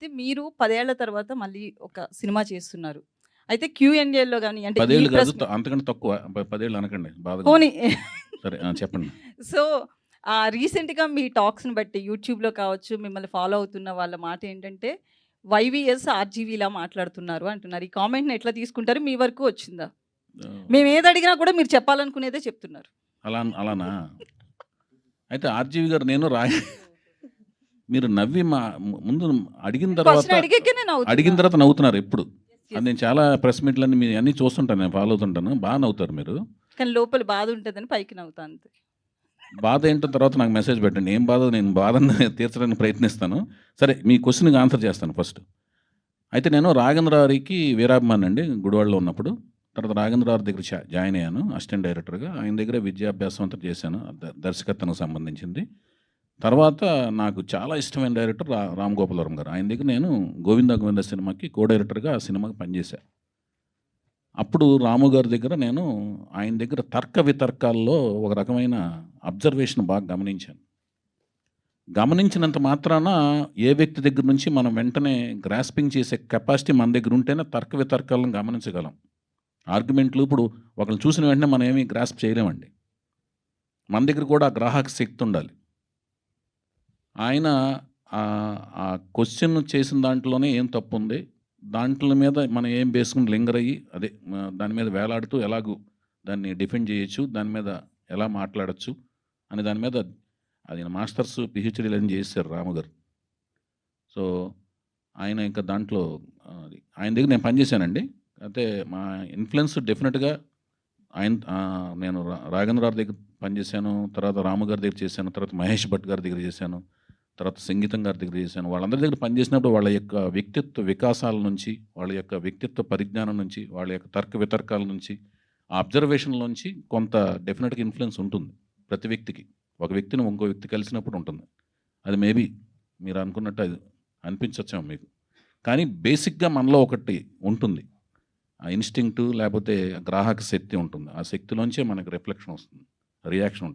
అయితే మీరు 10 ఏళ్ల తర్వాత మళ్ళీ ఒక సినిమా చేస్తున్నారు. అయితే క్యూఎన్ఏలో గాని అంటే 10 ఈ ఏళ్ళు కాదు. ప్రెస్ మీ అంతకంటే తక్కువ. 10 ఏళ్ళు అనకండి. బాధగా ఉంది. పోనీ సరే. చెప్పండి. సో, రీసెంట్‌గా మీ టాక్స్‌ని బట్టి యూట్యూబ్‌లో కావచ్చు, మిమ్మల్ని ఫాలో అవుతున్న వాళ్ళ మాట ఏంటంటే, వైవీఎస్, ఆర్‌జీవీలా మాట్లాడుతున్నారు అంటున్నారు. ఈ కామెంట్‌ని ఎట్లా తీసుకుంటారు? మీ వరకు వచ్చిందా? ఆహ్, మేము ఏది అడిగినా కూడా మీరు చెప్పాలనుకునేదే చెప్తున్నారు. అలానా? అయితే 'ఆర్‌జీవి' గారు నేను మీరు నవ్వి ముందు అడిగిన తర్వాత క్వెషన్ అడిగాకే నేను అడిగిన నవ్వుతున్నా. తర్వాత నవ్వుతున్నారు ఎప్పుడు. యెస్. అది యెస్. నేను చాలా ప్రెస్ మీట్‌లన్నీ మీ అన్నీ చూస్తుంటాను. నేను ఫాలో అవుతుంటాను. నవ్వుతారు మీరు. కానీ లోపల బాధ ఉంటదని పైకి నవ్వుతా అంతే. బాధ ఏంటో తర్వాత నాకు మెసేజ్ పెట్టండి. ఏం బాధో నేను బాధని తీర్చడానికి ప్రయత్నిస్తాను. సరే మీ క్వెషన్‌కి ఆన్సర్ చేస్తాను ఫస్ట్. అయితే నేను రాఘవేంద్రరావుకి వీరాభిమానండి గుడివాడలో ఉన్నప్పుడు. తర్వాత రాఘవేంద్రరావు దగ్గర జాయిన్ అయ్యాను అసిస్టెంట్ డైరెక్టర్‌గా. ఆయన దగ్గర విద్యాభ్యాసం అంతా చేశాను. దర్శకత్వానికి సంబంధించింది. తర్వాత నాకు చాలా ఇష్టమైన డైరెక్టర్ రామ్ గోపాల్ వర్మ గారు. ఆయన దగ్గర నేను 'గోవిందా గోవిందా' సినిమాకి కో డైరెక్టర్‌గా ఆ సినిమాకి పనిచేశా. అప్పుడు రాము గారి దగ్గర నేను ఆయన దగ్గర తర్క వితర్కాల్లో ఒక రకమైన అబ్జర్వేషన్ బాగా గమనించాను. గమనించినంత మాత్రాన ఏ వ్యక్తి దగ్గర నుంచి మనం వెంటనే గ్రాస్పింగ్ చేసే కెపాసిటీ మన దగ్గర ఉంటేనే తర్క వితర్కాలను గమనించగలం. ఆర్గ్యుమెంట్లు ఇప్పుడు ఒకళ్ళని చూసిన వెంటనే మనం ఏమి గ్రాస్ప్ చేయలేమండి. మన దగ్గర కూడా ఆ గ్రాహక శక్తి ఉండాలి. ఆయన ఆ క్వెషన్ చేసిన దాంట్లోనే ఏం తప్పుంది? దాంట్ల మీద మనం ఏం బేసుకొని లింగర్ అయ్యి అదే దాని మీద వేలాడుతూ ఎలాగూ దాన్ని డిఫెండ్ చేయొచ్చు, దాని మీద ఎలా మాట్లాడొచ్చు అనే దాని మీద అది మాస్టర్స్, పీహెచ్‌డీలన్నీ చేసేసారు రాము గారు. సో, ఆయన ఇంకా దాంట్లో ఆయన దగ్గర నేను పనిచేశానండి. అయితే మా ఇన్‌ఫ్లూయెన్స్ డెఫినిట్‌గా నేను రాఘవేంద్రరావు దగ్గర పనిచేశాను. తర్వాత రాము గారి దగ్గర చేశాను. తర్వాత మహేష్ భట్ గారి దగ్గర చేశాను. తర్వాత సంగీతం గారి దగ్గర చేశాను. వాళ్ళందరి దగ్గర పనిచేసినప్పుడు వాళ్ళ యొక్క వ్యక్తిత్వ వికాసాల నుంచి, వాళ్ళ యొక్క వ్యక్తిత్వ పరిజ్ఞానం నుంచి, వాళ్ళ యొక్క తర్క వితర్కాల నుంచి, ఆ అబ్జర్వేషన్‌లోంచి కొంత డెఫినిట్‌గా ఇన్‌ఫ్లూయెన్స్ ఉంటుంది ప్రతి వ్యక్తికి. ఒక వ్యక్తిని ఇంకో వ్యక్తి కలిసినప్పుడు ఉంటుంది. అది మేబీ మీరు అనుకున్నట్టు అది అనిపించొచ్చేమో మీకు. కానీ బేసిక్‌గా మనలో ఒకటి ఉంటుంది. ఆ ఇన్‌స్టింక్ట్ లేకపోతే గ్రాహక శక్తి ఉంటుంది. ఆ శక్తిలోంచే మనకు రిఫ్లెక్షన్ వస్తుంది. రియాక్షన్ ఉంటుంది.